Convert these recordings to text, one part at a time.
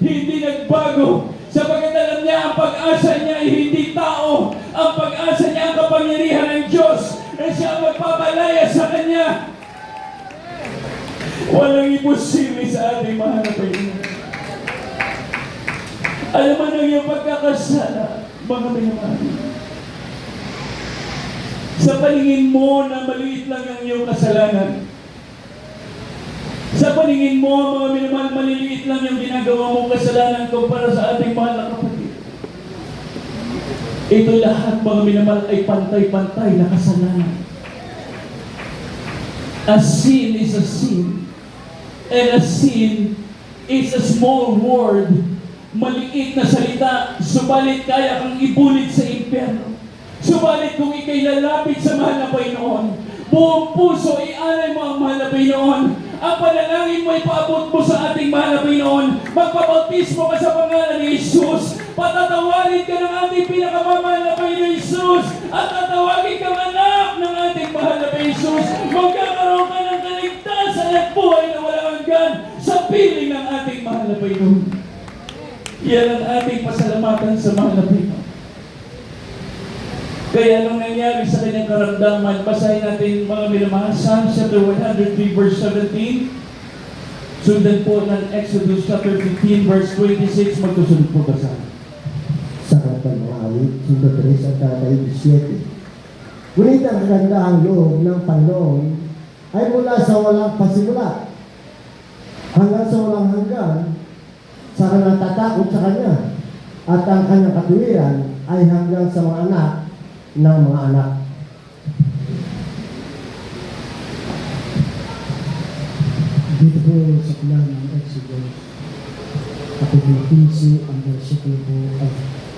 hindi nagbago. Sapagkat alam niya, ang pag-asa niya ay hindi tao. Ang pag-asa niya ang kapangyarihan ng Diyos na siya ang magpapalaya sa Kanya. Walang imposible sa ating mahal na Panginoon. Alam mo ng iyong pagkakasala, mga minamahal. Sa paningin mo na maliit lang ang iyong kasalanan. Sa paningin mo, mga minamahal, maliliit lang yung ginagawa mong kasalanan kumpara sa ating mahal na kapatid. Ito lahat, mga minamahal, ay pantay-pantay na kasalanan. A sin is a sin. And a sin is a small word. Maliit na salita, subalit kaya kang ibulit sa impyerno. Subalit kung ikay lalapit sa mahal na Panginoon, buong puso, ialay mo ang mahal na Panginoon. Ang panalangin mo, ipaabot mo sa ating mahal na Panginoon. Magpabautismo ka sa pangalan ni Jesus. Patatawarin ka ng ating pinakamamahal na Panginoon Jesus. At tatawagin kang anak ng ating mahal na Panginoon Jesus. Magkakaroon ka ng kaligtasan at buhay na walang hanggan sa piling ng ating mahal na Panginoon. Yan ang ating pasalamatan sa mahal na Panginoon. Kaya nung nangyari sa kanyang karamdaman, basahin natin mga minamahal, Psalm chapter 103 verse 17. Sundan po ng Exodus chapter 15 verse 26. Magkasunod po basahin. Sa kantang mga awit, sundan 3 at 17. Ngunit ang kagandahang loob ng Panginoon ay mula sa walang pasimula hanggang sa walang hanggan, sa natatakot sa Kanya, at ang Kanyang katuwiran ay hanggang sa mga anak ng mga anak. Dito po sa plan ng Exodus, kapitulo 15, ang versikulo po ay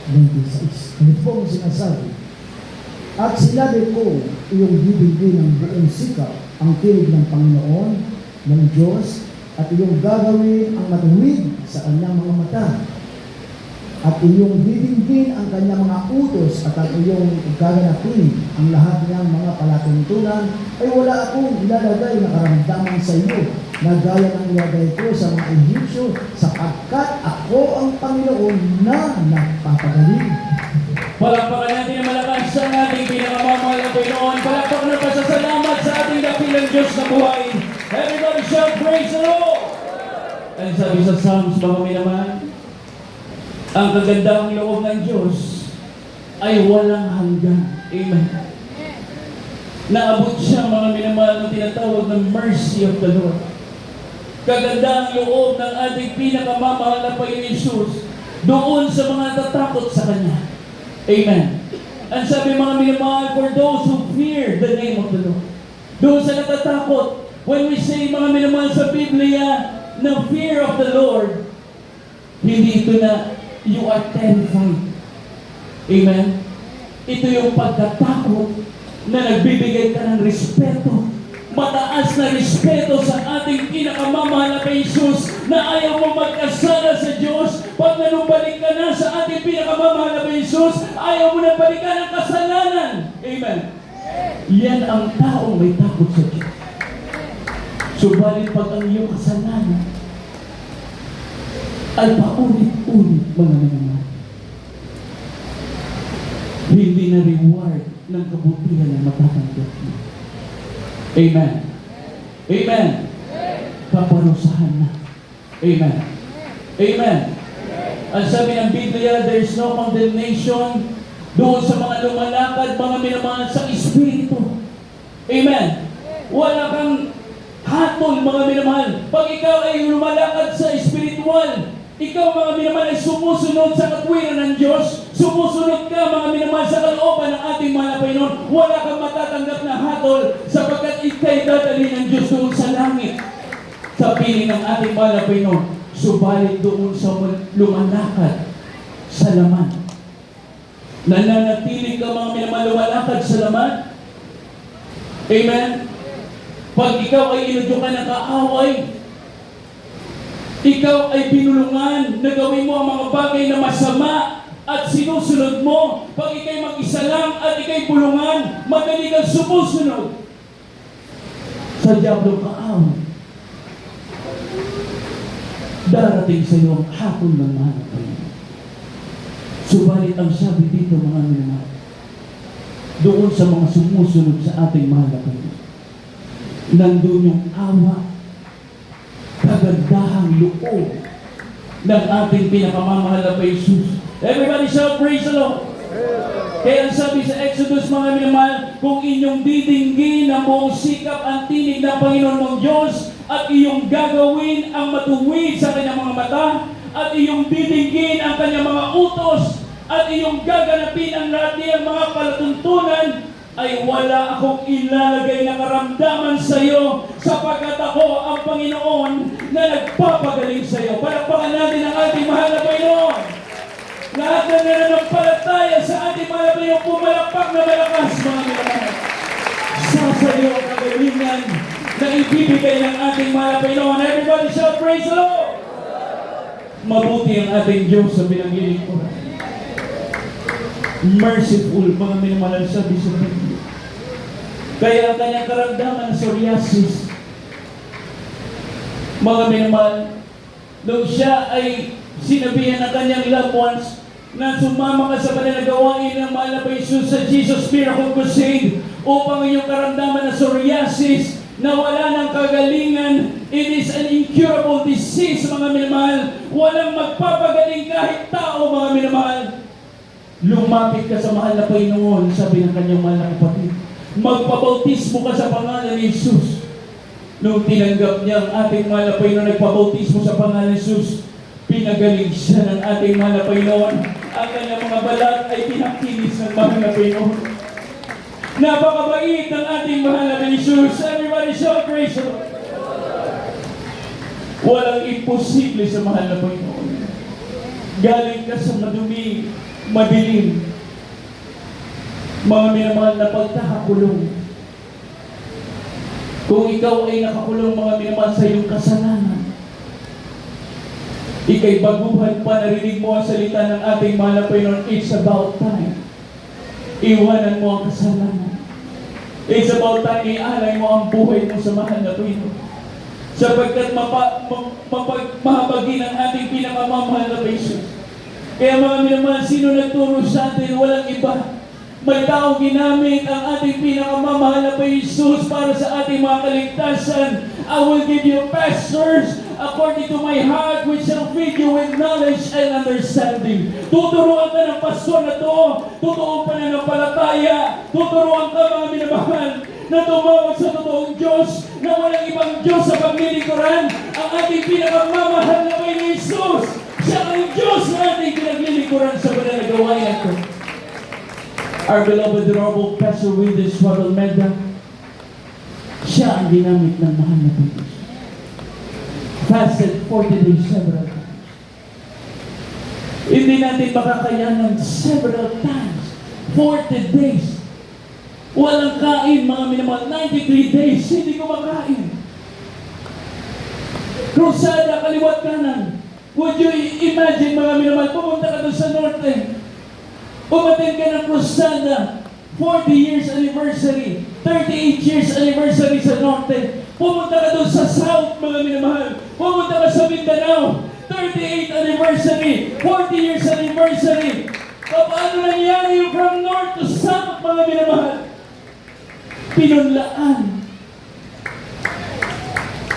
26. Ganito po ang sinasabi. At sinabi ko, iyong bibigyan ng buong sikap ang tinig ng Panginoon, ng Diyos, at iyong gagawin ang matuwid sa kanyang mga mata. At iyong bibingkin ang kanyang mga utos at ang iyong gaganapin ang lahat niyang mga palatuntunan, ay wala akong ilalagay na karamdaman sa iyo na gaya ng ilagay ko sa mga Egyptyo, sapagkat ako ang Panginoon na nagpapagaling. Palakpakan natin ang malakas sa ating pinakamamahal na Panginoon. Palakpakan na pasasalamat sa ating dakilang Diyos na buhay. Everybody shout, praise the Lord! And sabi sa Psalms, mga minamahal, ang kagandang loob ng Diyos ay walang hanggan. Amen. Naabot siya, mga minamahal, ng tinatawag ng mercy of the Lord. Kagandang loob ng ating pinakamamahal na Panginoon Jesus doon sa mga natatakot sa Kanya. Amen. Ang sabi, mga minamahal, for those who fear the name of the Lord. Doon sa natatakot, when we say, mga minamahal, sa Biblia, na fear of the Lord, hindi ito na you are terrified. Amen? Ito yung pagkatakot na nagbibigay ka ng respeto. Mataas na respeto sa ating pinakamamahal na kay Jesus na ayaw mo magkasala sa Diyos. Pag nanumbalik ka na sa ating pinakamamahal na kay Jesus, ayaw mo na balikan ang kasalanan. Amen? Yan ang taong may takot sa Diyos. Subalit pag ang iyong kasalanan ay paulit-ulit, mga minamahal, hindi na reward ng kabutihan na matatanggap mo. Amen. Amen. Paparusahan na. Amen. Amen. Ang sabi ng Biblia, there is no condemnation doon sa mga lumalakad, mga minamahal, sa Espiritu. Amen. Wala kang hatol, mga minamahal. Pag ikaw ay lumalakad sa espiritual, ikaw, mga minamahal, ay sumusunod sa katwiran ng Diyos. Sumusunod ka, mga minamahal, sa kalooban ng ating mahal na Panginoon. Wala kang matatanggap na hatol sapagkat ikay dadali ng Diyos doon sa langit. Sa piling ng ating mahal na Panginoon. Subalit doon sa lumalakad sa laman. Nananatili ka, mga minamahal, lumalakad sa laman. Amen? Pag ikaw ay inudyukan ng kaaway, ikaw ay binulungan na gawin mo ang mga bagay na masama at sinusunod mo. Pag ikay mag-isa lang at ikay bulungan, madali kang sumusunod sa diablong kaaway. Darating sa iyo ang hapon ng mahal na Panginoon. Subalit ang sabi dito, mga minamahal, doon sa mga sumusunod sa ating mahal na Panginoon, nandun yung awa, kagandahang loob ng ating pinakamamahal na Jesus. Everybody shout, praise the Lord! Kaya ang sabi sa Exodus, mga minamahal, kung inyong didinggin ang buong sikap ang tinig ng Panginoon mong Diyos at iyong gagawin ang matuwid sa kanyang mga mata at iyong didinggin ang kanyang mga utos at iyong gaganapin ang lahat niyang mga palatuntunan, ay wala akong ilalagay na karamdaman sa iyo sapagkat ako ang Panginoon na nagpapagaling sa iyo. Palakpakan natin ang ating mahal na Panginoon. Lahat na nananampalataya sa ating mahal na Panginoon, pumalakpak na malakas, mga minamahal. Sa iyo ang kagalingan na ibibigay ng ating mahal na Panginoon. Everybody shout, praise the Lord! Mabuti ang ating Diyos sa pinaglilingkuran. Merciful, mga minamahal, sabi sa Biblia. Kaya ang kanyang karamdaman, psoriasis, mga minamahal, nung siya ay sinabihan ng kanyang loved ones na sumama ka sa kanilang gawain ng mahal na Jesus sa Jesus Miracle Crusade upang iyong karamdaman na psoriasis na wala ng kagalingan, it is an incurable disease, mga minamahal. Walang magpapagaling kahit tao, mga minamahal. Lumapit ka sa mahal na Panginoon, sabi ng kanyang mahal na kapatid. Magpabautismo ka sa pangalan ni Jesus. Nung tinanggap niya ang ating mahal na Panginoon, nagpabautismo sa pangalan ni Jesus, pinagaling siya ng ating mahal na Panginoon. Ang kanyang mga balat ay pinakinis ng mahal na Panginoon. Napakabait ng ating mahal na Jesus. Everybody shout, praise the Lord. Walang imposible sa mahal na Panginoon. Galing ka sa madumi, madilim, mga minamahal na pagkakakulong. Kung ikaw ay nakakulong, mga minamahal, sa iyong kasalanan, ika'y baguhan pa, narinig mo ang salita ng ating mahal na Panginoon, it's about time. Iwanan mo ang kasalanan. It's about time, ialay mo ang buhay mo sa mahal na Panginoon. Sapagkat mahabagin ang ating pinakamamahal na Jesus. Kaya mga minamahal, sino nagturo sa atin? Walang iba. May tao ginamit ang ating pinakamamahal na Jesus para sa ating mga kaligtasan. I will give you pastors according to my heart, which shall feed you with knowledge and understanding. Tuturuan ka ng pastor na to, totoong pananampalataya, tuturuan ka, mga minamahal, na tumawag sa totoong Diyos, na walang ibang Diyos sa paglilingkuran, ang ating pinakamamahal na may Jesus. Siya ang Diyos na ating pinaglilingkuran sa banal na gawain ito. Our beloved Honorable Pastor Wilder Swaddle Meda, siya ang ginamit ng mahal na Panginoon. Fasted 40 days several times. Hindi natin makakayanan several times. 40 days. Walang kain, mga minamahal. 93 days, hindi kumakain. Krusada, kaliwat kanan. Would you imagine, mga minamahal, pumunta ka doon sa norte. Umatin ka ng krusada, 40 years anniversary, 38 years anniversary sa norte. Pumunta ka doon sa south, mga minamahal. Pumunta ka sa Mindanao, 38th anniversary, 40 years anniversary. Paano nangyari yung from north to south, mga minamahal? Pinunlaan.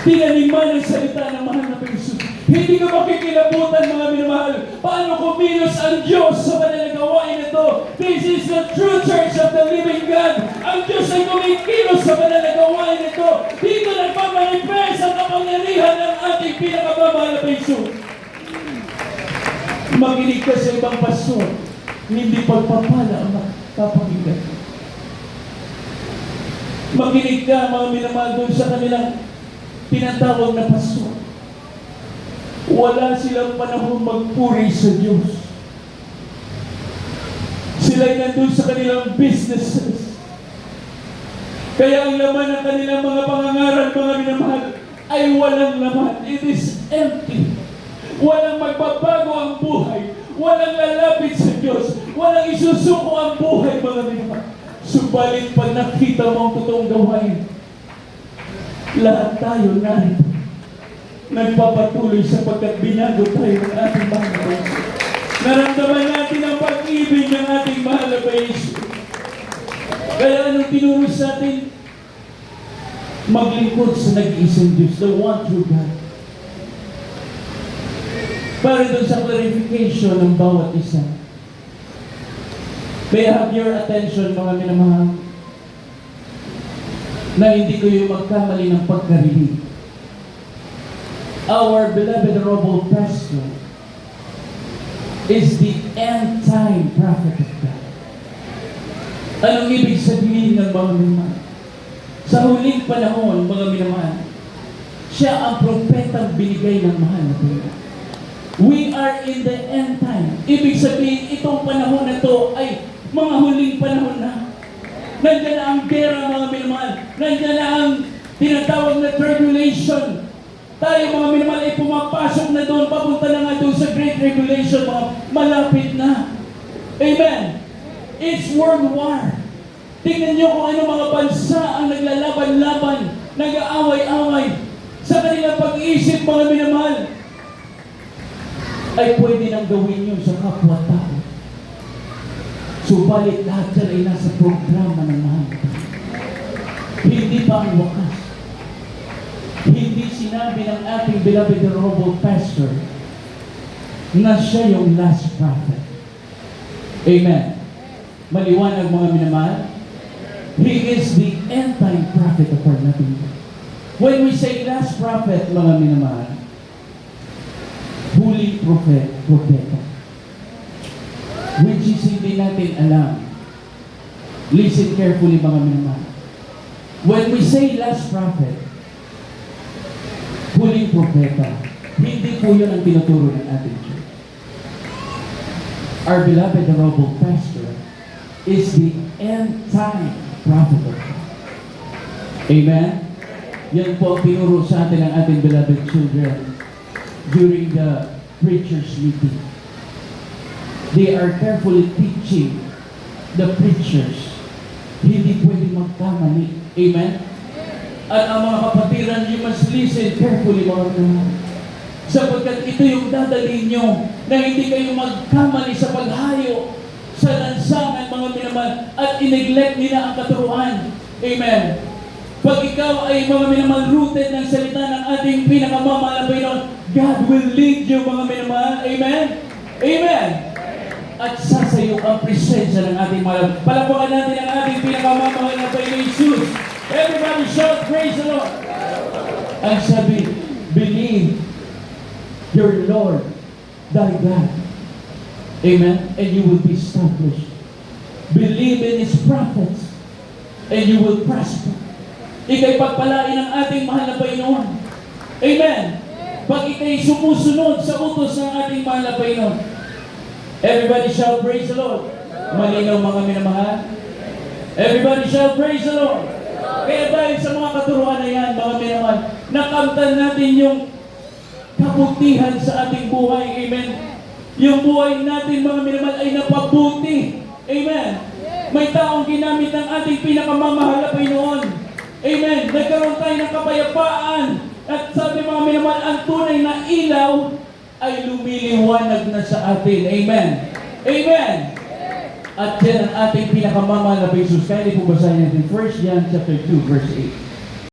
Tinaniman ang salita ng mahal na Jesus. Hindi ka makikilabutan, mga minamahal. Paano kumilos ang Diyos sa kanilang gawain ito? This is the true church of the living God. Ang Diyos ay kumikilos sa kanilang gawain ito. Dito nagpamanifest ang kapangyarihan ng ating pinakamamahal na Jesus. Makinig ka sa ibang pastor, hindi pagpapala ang papakinggan. Makinig ka, mga minamahal, doon sa kanilang tinatawag na pastor. Wala silang panahon magpuri sa Diyos. Sila'y nandun sa kanilang businesses. Kaya ang laman ng kanilang mga pangangaral, mga minamahal, ay walang laman. It is empty. Walang magbabago ang buhay. Walang lalapit sa Diyos. Walang isusuko ang buhay, mga minamahal. Subalit pag nakita mo ang totoong gawain, lahat tayo narito. nagpapatuloy sapagkat binago tayo ng ating mahal na Panginoon. Naramdaman natin ang pag-ibig ng ating mahal na Panginoon. Kaya anong tinuro sa atin? Maglingkod sa nag-iisang Diyos, the one true God. Para doon sa clarification ng bawat isa. May I have your attention, mga minamahal, na hindi ko yung magkamali ng pagkarinig. Our beloved Honorable Pastor is the end-time prophet of God. Anong ibig sabihin ng mga minamahal? Sa huling panahon, mga minamahal, siya ang propetang binigay ng mahal na Panginoon. We are in the end time. Ibig sabihin, itong panahon na ito ay mga huling panahon na. Nandiyan na ang gera, mga minamahal. Nandiyan na ang tinatawag na tribulation. Tayo, mga minamahal, ay pumapasok na doon, papunta na nga doon sa Great Tribulation, mga malapit na. Amen. It's world war. Tingnan niyo kung ano mga bansa ang naglalaban-laban, nag-aaway-away sa kanilang pag-iisip, mga minamahal. Ay pwede nang gawin yun sa kapwa-tao. Subalit lahat yan ay nasa programa ng mahal. Hindi pa ang wakas. Hindi sinabi ng ating beloved Honorable Pastor na siya yung last prophet. Amen. Maliwanag, mga minamahal. He is the end-time prophet of our nothing. When we say last prophet, mga minamahal, huling propeta. Which is hindi natin alam. Listen carefully, mga minamahal. When we say last prophet, huling propeta, hindi po yun ang tinuturo ng ating church. Our beloved Honorable Pastor is the end-time prophet of God. Amen? Yan po ang tinuro sa atin ng ating beloved children during the preacher's meeting. They are carefully teaching the preachers. Hindi pwede magkamali. Amen? At ang mga kapatiran, you must listen carefully, mga minamahal. Sapagkat ito yung dadalhin nyo na hindi kayo magkamali sa paghayo sa lansangan, mga minamahal, at ineglect nila ang katuruan. Amen. Pag ikaw ay, mga minamahal, rooted ng salita ng ating pinakamamahal na Panginoon, God will lead you, mga minamahal. Amen? Amen. At sasayo ang presensya ng ating mahal. Palapakan natin ang ating pinakamamahal na Panginoon Jesus. Everybody shout, praise the Lord. Ang sabi, believe your Lord, thy God. Amen? And you will be established. Believe in His prophets, and you will prosper. Ika'y pagpalain ng ating mahal na Panginoon. Amen? Pag ika'y sumusunod sa utos ng ating mahal na Panginoon. Everybody shout, praise the Lord. Malinaw, mga minamahal. Everybody shout, praise the Lord. Kaya dahil sa mga katuruan na yan, mga minamahal, nakamtan natin yung kabutihan sa ating buhay. Amen? Yung buhay natin, mga minamahal, ay napabuti. Amen? May taong ginamit ng ating pinakamamahal na Panginoon. Amen? Nagkaroon tayo ng kapayapaan. At sabi, mga minamahal, ang tunay na ilaw ay lumiliwanag na sa atin. Amen? Amen? At yan ang ating pinakamamahal na Jesus. Kaya po basahin natin 1 John chapter 2, verse 8.